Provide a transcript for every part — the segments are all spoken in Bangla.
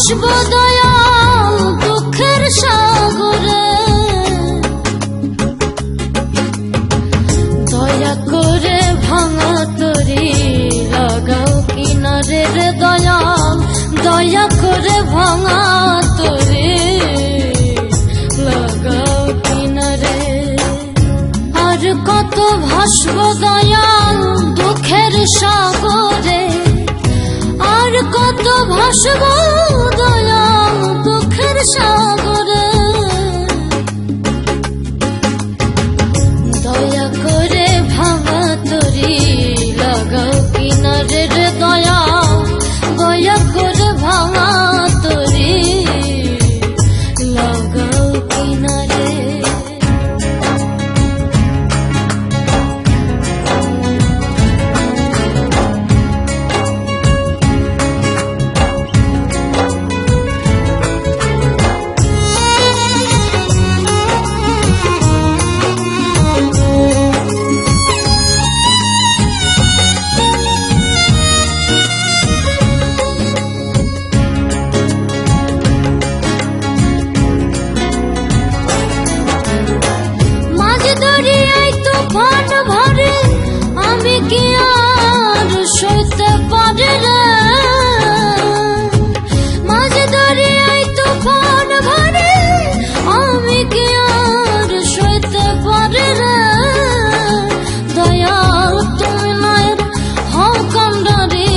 ভাসব দয়াল দুঃখের সাগরে, দয়া করে ভাঙা তরি লাগাও কিনারে রে দয়াল, দয়া করে ভাঙা তরি লাগাও কিনারে। আর কত ভাসব দয়াল দুঃখের সাগরে, আর কত ভাসব দয়াল দুঃখের সাগরে, দয়া করে ভাঙা তরি লাগাও কিনারে রে দয়াল, দয়া করে ভাঙা তরি লাগাও কিনারে। তুফান ভরে আমি কি আর সইতে পারি রে, মাঝে দরিয়ায় তুফান ভরে আমি কি আর সইতে পারি রে। দয়াল তুমি নায়ের হও কান্ডারি,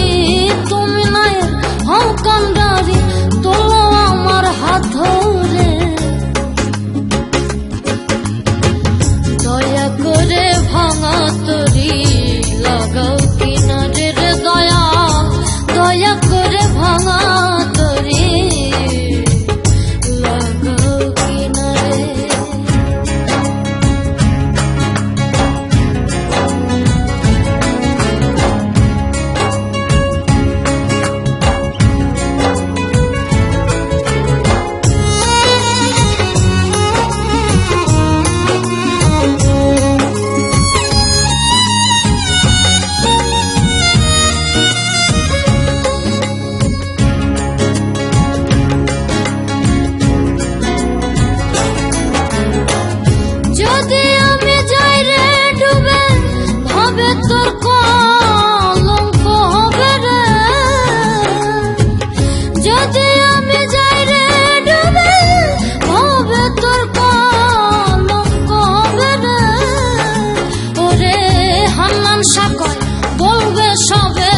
তুমি নায়ের হও কান্ডারি, তোলো আমার হাত ধরে। দয়া করে ভাঙা তরি লাগাও কিনারে রে দয়াল, দয়া করে ভাঙা তরি লাগাও কিনারে। যদি আমি যাই রে ডুবে ভাবে তোর কলঙ্ক হবে রে, যদি আমি যাই রে ডুবে ভাবে তোর কলঙ্ক হবে রে। ওরে হান্নান সাকয় বলবে সবে,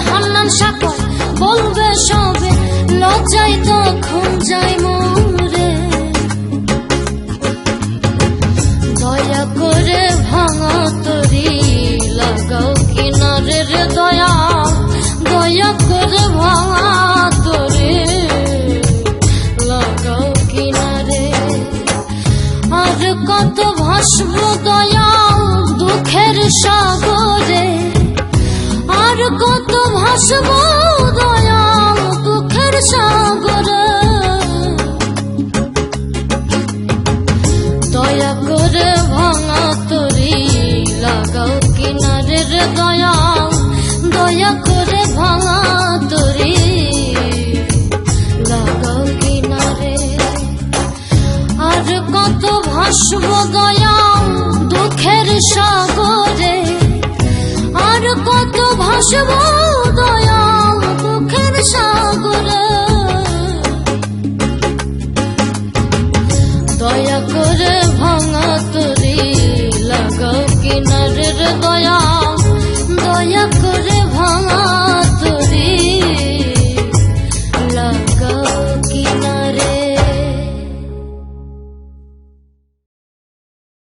হান্নান সাকয় বলবে সবে, লজ্জায় তখন যাই মোরে। দয়া করে ভাঙা তরি লাগাও কিনারে রে দয়াল, দয়া করে ভাঙা তরি লাগাও কিনারে। আর কত ভাসব দয়াল দুঃখের সাগরে, আর কত ভাসব দয়াল দুঃখের সাগরে, দয়া করে ভাঙা তরি লাগাও কিনারে রে দয়াল, দয়া করে ভাঙা তরি লাগাও কিনারে। আর কত ভাসব দয়াল দুঃখের সাগরে, আর কত ভাসব দয়াল দুঃখের সাগরে।